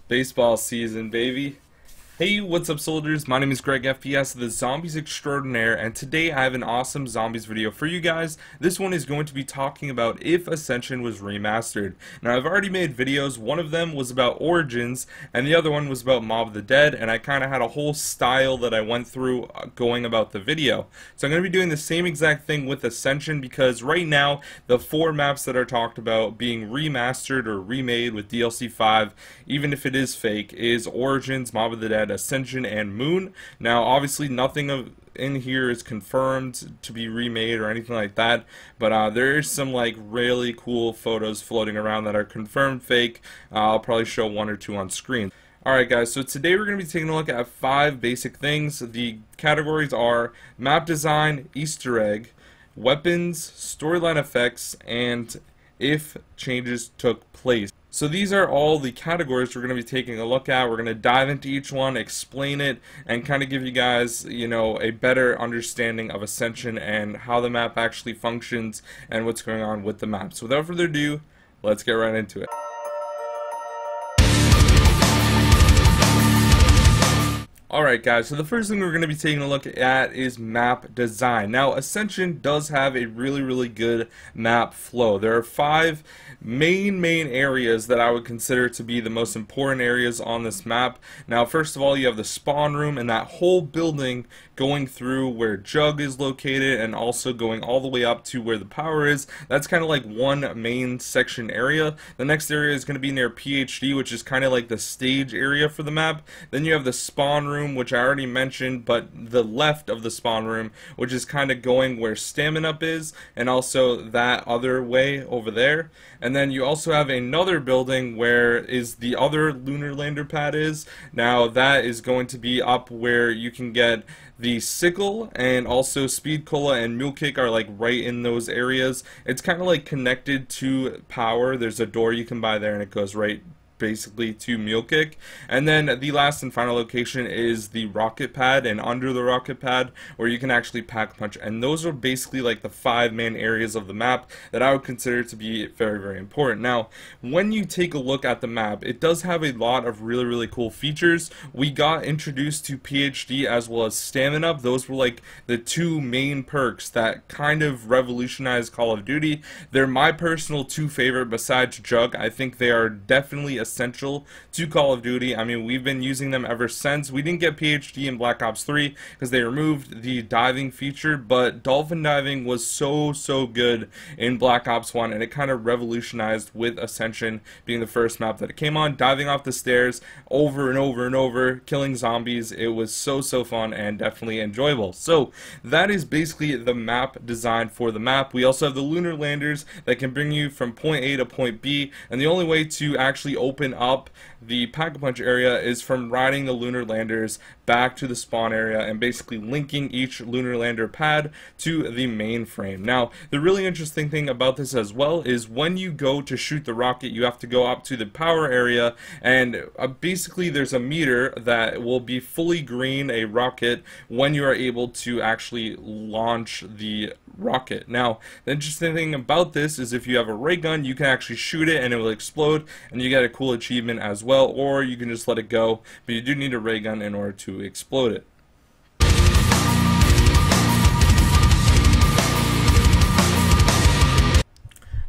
Baseball season, baby. Hey, what's up, soldiers? My name is GregFPS, the Zombies Extraordinaire, and today I have an awesome Zombies video for you guys. This one is going to be talking about if Ascension was remastered. Now, I've already made videos. One of them was about Origins, and the other one was about Mob of the Dead, and I kind of had a whole style that I went through going about the video. So I'm going to be doing the same exact thing with Ascension, because right now, the 4 maps that are talked about being remastered or remade with DLC 5, even if it is fake, is Origins, Mob of the Dead, Ascension, and Moon. Now, obviously, nothing in here is confirmed to be remade or anything like that, but there is some like really cool photos floating around that are confirmed fake. I'll probably show 1 or 2 on screen. Alright guys, so today we're going to be taking a look at 5 basic things. The categories are map design, Easter egg, weapons, storyline effects, and if changes took place. So these are all the categories we're going to be taking a look at. We're going to dive into each one, explain it, and kind of give you guys, a better understanding of Ascension and how the map actually functions and what's going on with the map. So without further ado, let's get right into it. Alright guys, so the first thing we're going to be taking a look at is map design. Now, Ascension does have a really good map flow. There are 5 main areas that I would consider to be the most important areas on this map. Now, first of all, you have the spawn room and that whole building going through where Jug is located and also going all the way up to where the power is. That's kind of like one main section area. The next area is going to be near PhD, which is kind of like the stage area for the map. Then you have the spawn room, which I already mentioned, but the left of the spawn room, which is kind of going where Stamina Up is, and also that other way over there. And then you also have another building where is the other lunar lander pad is. Now that is going to be up where you can get the sickle, and also speed cola and mule kick are like right in those areas. It's kind of like connected to power. There's a door you can buy there and it goes right basically to mule kick. And then the last and final location is the rocket pad, and under the rocket pad where you can actually pack punch. And those are basically like the 5 main areas of the map that I would consider to be very important. Now, when you take a look at the map, it does have a lot of really cool features. We got introduced to PhD as well as Stamina Up. Those were like the 2 main perks that kind of revolutionized Call of Duty. They're my personal 2 favorite besides Jug. I think they are definitely essential to Call of Duty. I mean, we've been using them ever since. We didn't get PhD in Black Ops 3 because they removed the diving feature, but dolphin diving was so good in Black Ops 1, and it kind of revolutionized with Ascension being the first map that it came on. Diving off the stairs over and over, killing zombies. It was so fun and definitely enjoyable. So that is basically the map design for the map. We also have the lunar landers that can bring you from point A to point B, and the only way to actually open up the pack-a-punch area is from riding the lunar landers back to the spawn area and basically linking each lunar lander pad to the mainframe. Now, the really interesting thing about this as well is when you go to shoot the rocket, you have to go up to the power area, and basically there's a meter that will be fully green, a rocket, when you are able to actually launch the rocket. Now, the interesting thing about this is if you have a ray gun, you can actually shoot it and it will explode, and you get a cool achievement as well, or you can just let it go, but you do need a ray gun in order to explode it.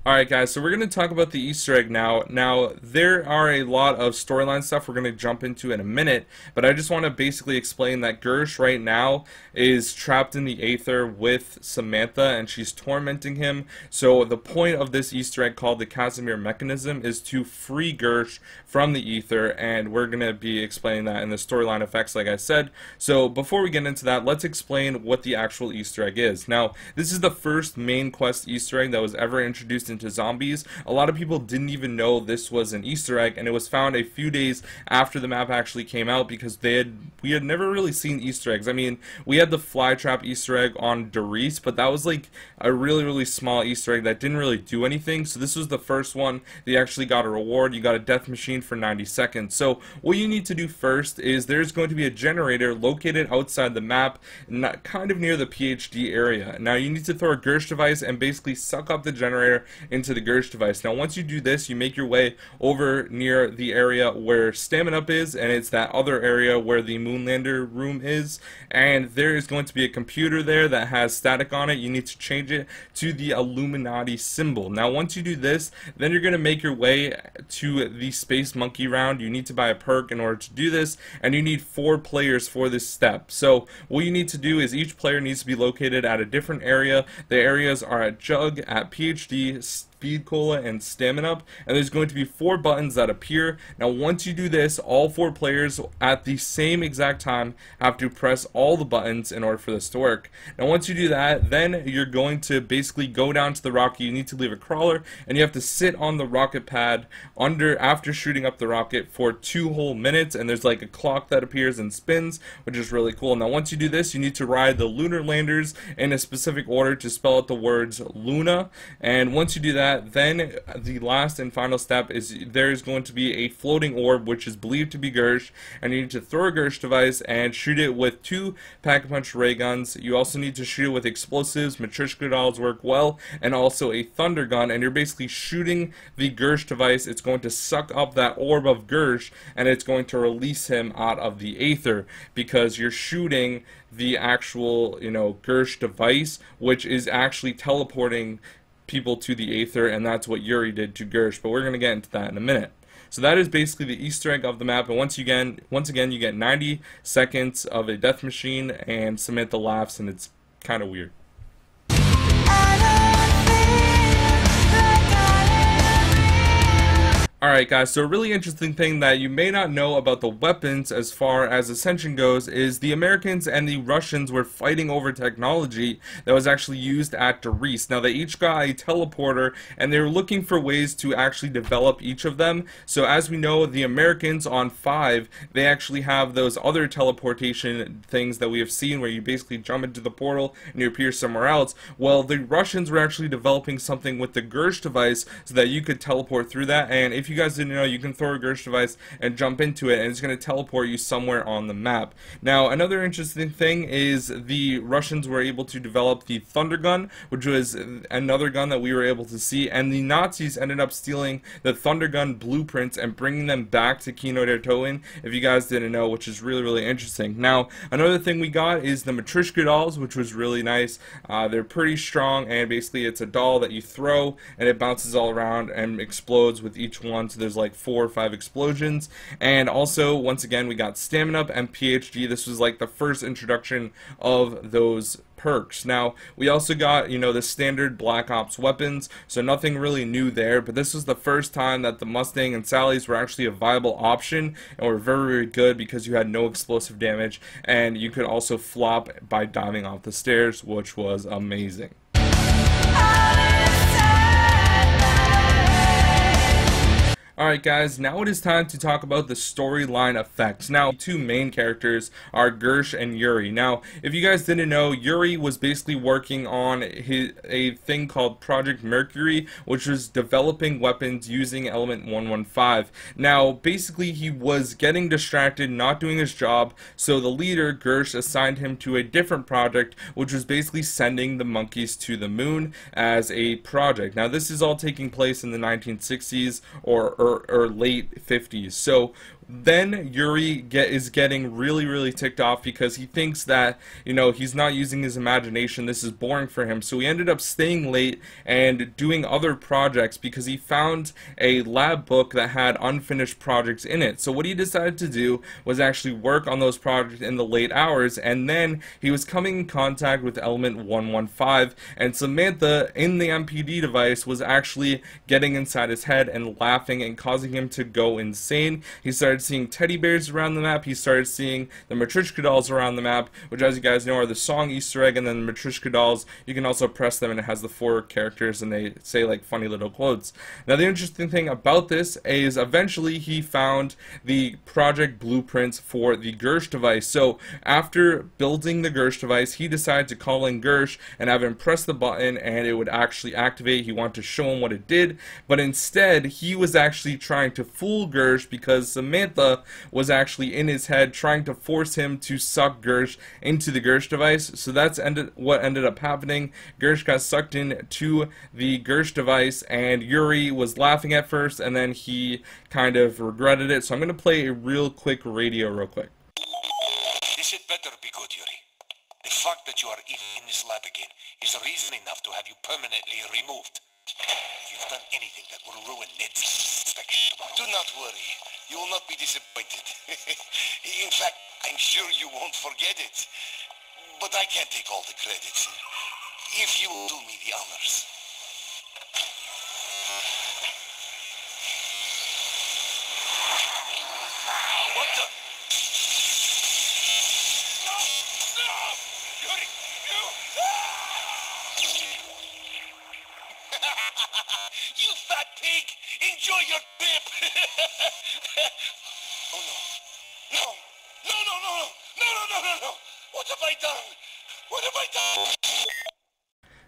Alright guys, so we're going to talk about the Easter egg now. Now, there are a lot of storyline stuff we're going to jump into in a minute, but I just want to basically explain that Gersh right now is trapped in the Aether with Samantha, and she's tormenting him. So the point of this Easter egg, called the Casimir mechanism, is to free Gersh from the Aether, and we're going to be explaining that in the storyline effects, like I said. So before we get into that, let's explain what the actual Easter egg is. Now, this is the first main quest Easter egg that was ever introduced into zombies. A lot of people didn't even know this was an Easter egg, and it was found a few days after the map actually came out, because we had never really seen Easter eggs. I mean, we had the flytrap Easter egg on Doris, but that was like a really small Easter egg that didn't really do anything. So this was the first one that actually got a reward. You got a death machine for 90 seconds. So what you need to do first is there's going to be a generator located outside the map, kind of near the PhD area. Now you need to throw a Gersh device and basically suck up the generator into the Gersh device. Now once you do this, you make your way over near the area where Stamina Up is, and it's that other area where the Moonlander room is, and there is going to be a computer there that has static on it. You need to change it to the Illuminati symbol. Now once you do this, then you're going to make your way to the Space Monkey round. You need to buy a perk in order to do this, and you need 4 players for this step. So what you need to do is each player needs to be located at a different area. The areas are at Jug, at PhD, Speed Cola, and Stamina Up, and there's going to be 4 buttons that appear. Now once you do this, all 4 players at the same exact time have to press all the buttons in order for this to work. Now once you do that, then you're going to basically go down to the rocket. You need to leave a crawler, and you have to sit on the rocket pad after shooting up the rocket for 2 whole minutes, and there's like a clock that appears and spins, which is really cool. Now once you do this, you need to ride the lunar landers in a specific order to spell out the words Luna, and once you do that, then the last and final step is there's going to be a floating orb which is believed to be Gersh, and you need to throw a Gersh device and shoot it with 2 pack-a-punch ray guns. You also need to shoot it with explosives. Matryoshka dolls work well, and also a thunder gun, and you're basically shooting the Gersh device. It's going to suck up that orb of Gersh, and it's going to release him out of the aether, because you're shooting the actual, Gersh device, which is actually teleporting people to the aether, and that's what Yuri did to Gersh, but we're going to get into that in a minute. So that is basically the Easter egg of the map, and once again you get 90 seconds of a death machine, and Samantha laughs, and it's kind of weird. Alright guys, so a really interesting thing that you may not know about the weapons as far as Ascension goes is the Americans and the Russians were fighting over technology that was actually used at Darice. Now they each got a teleporter, and they were looking for ways to actually develop each of them. So as we know, the Americans on 5, they actually have those other teleportation things that we have seen where you basically jump into the portal and you appear somewhere else. Well, the Russians were actually developing something with the Gersh device so that you could teleport through that, and if you guys didn't know, you can throw a Gersh device and jump into it, and it's going to teleport you somewhere on the map. Now, another interesting thing is the Russians were able to develop the Thunder Gun, which was another gun that we were able to see, and the Nazis ended up stealing the Thunder Gun blueprints and bringing them back to Kino der Toten, if you guys didn't know, which is really, really interesting. Now, another thing we got is the Matryoshka dolls, which was really nice. They're pretty strong, and basically it's a doll that you throw, and it bounces all around and explodes with each one. So there's like 4 or 5 explosions. And also, once again, we got Stamina Up and PhD. This was like the first introduction of those perks. Now, we also got, the standard Black Ops weapons, so nothing really new there, but this was the first time that the Mustang and Sally's were actually a viable option, and were very, very good because you had no explosive damage, and you could also flop by diving off the stairs, which was amazing. Alright guys, now it is time to talk about the storyline effects. Now, 2 main characters are Gersh and Yuri. Now, if you guys didn't know, Yuri was basically working on a thing called Project Mercury, which was developing weapons using Element 115. Now, basically he was getting distracted, not doing his job, so the leader, Gersh, assigned him to a different project, which was basically sending the monkeys to the moon as a project. Now, this is all taking place in the 1960s or late 50s. So then Yuri is getting really, really ticked off because he thinks that, he's not using his imagination. This is boring for him. So he ended up staying late and doing other projects because he found a lab book that had unfinished projects in it. So what he decided to do was actually work on those projects in the late hours, and then he was coming in contact with Element 115, and Samantha in the MPD device was actually getting inside his head and laughing and causing him to go insane. He started seeing teddy bears around the map. He started seeing the Matryoshka dolls around the map, which, as you guys know, are the song Easter egg, and then the Matryoshka dolls, you can also press them and it has the 4 characters and they say like funny little quotes. Now the interesting thing about this is eventually he found the project blueprints for the Gersh device. So after building the Gersh device, he decided to call in Gersh and have him press the button and it would actually activate. He wanted to show him what it did, but instead he was actually trying to fool Gersh because Samantha Samantha was actually in his head trying to force him to suck Gersh into the Gersh device. So that's what ended up happening. Gersh got sucked into the Gersh device, and Yuri was laughing at first, and then he kind of regretted it. So I'm going to play a real quick radio real quick. This had better be good, Yuri. The fact that you are even in this lab again is reason enough to have you permanently removed. If you've done anything that will ruin Ned's inspection tomorrow. Do not worry. You will not be disappointed. In fact, I'm sure you won't forget it. But I can't take all the credits. If you will do me the honors. What the? No! No! Yuri! You! You fat pig! Enjoy your dip! Oh no! No! No, no, no, no! No, no, no, no, no! What have I done? What have I done?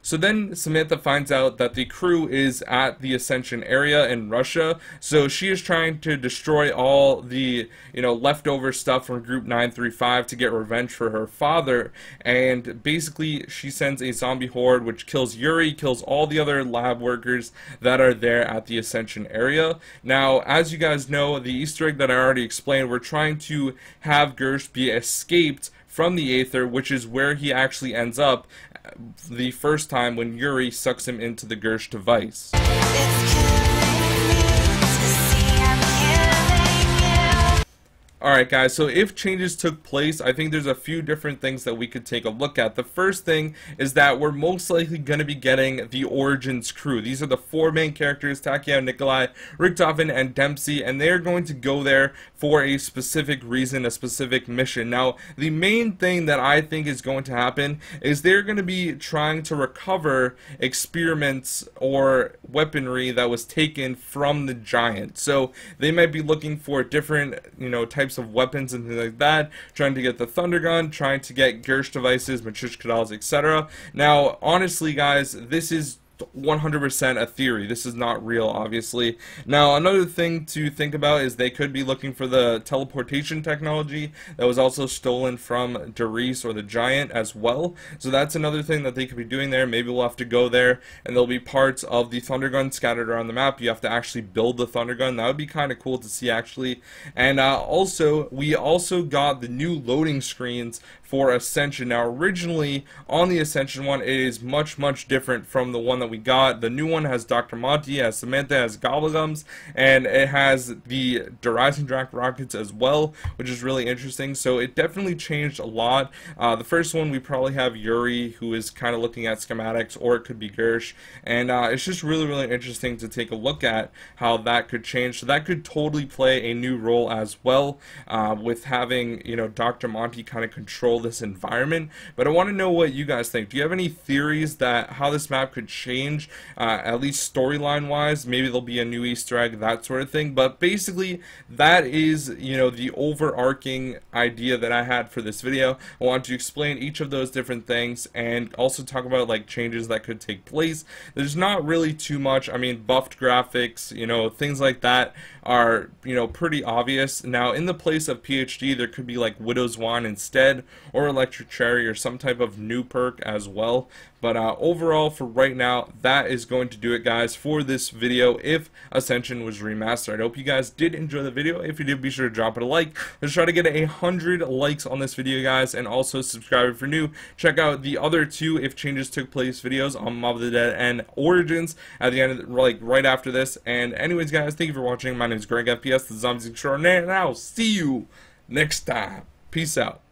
So then Samantha finds out that the crew is at the Ascension area in Russia, so she is trying to destroy all the, leftover stuff from Group 935 to get revenge for her father, and basically she sends a zombie horde which kills Yuri, kills all the other lab workers that are there at the Ascension area. Now, as you guys know, the Easter egg that I already explained, we're trying to have Gersh be escaped from the Aether, which is where he actually ends up the first time when Yuri sucks him into the Gersh device. Alright guys, so if changes took place, I think there's a few different things that we could take a look at. The first thing is that we're most likely going to be getting the Origins crew. These are the four main characters, Takeo, Nikolai, Richtofen, and Dempsey, and they're going to go there for a specific reason, a specific mission. Now, the main thing that I think is going to happen is they're going to be trying to recover experiments or weaponry that was taken from the Giant. So they might be looking for different, types of weapons and things like that, trying to get the Thunder Gun, trying to get Gersh devices, Matryoshka, etc. Now, honestly, guys, this is 100% a theory. This is not real, obviously. Now, another thing to think about is they could be looking for the teleportation technology that was also stolen from Darius or the Giant as well. So that's another thing that they could be doing there. Maybe we'll have to go there, and there'll be parts of the Thunder Gun scattered around the map. You have to actually build the Thunder Gun. That would be kind of cool to see, actually. And we also got the new loading screens for Ascension. Now, originally on the Ascension one, it is much different from the one that we got. The new one has Dr. Monty, has Samantha, has Gobblegums, and it has the Horizon Drac rockets as well, which is really interesting. So it definitely changed a lot. The first one, we probably have Yuri, who is kind of looking at schematics, or it could be Gersh, and it's just really interesting to take a look at how that could change. So that could totally play a new role as well, with having, Dr. Monty kind of control this environment. But I want to know what you guys think. Do you have any theories that how this map could change, at least storyline wise? Maybe there'll be a new Easter egg, that sort of thing. But basically, that is, the overarching idea that I had for this video. I want to explain each of those different things and also talk about like changes that could take place. There's not really too much. I mean, buffed graphics, things like that are, pretty obvious. Now, in the place of PhD, there could be like Widow's Wand instead, or Electric Cherry, or some type of new perk as well. But overall, for right now, that is going to do it, guys, for this video if Ascension was remastered. I hope you guys did enjoy the video. If you did, be sure to drop it a like. Let's try to get 100 likes on this video, guys, and also subscribe if you're new. Check out the other two If Changes Took Place videos on Mob of the Dead and Origins at the end of right after this. And anyways, guys, thank you for watching. My name is GregFPS, the Zombies Extraordinaire, and I'll see you next time. Peace out.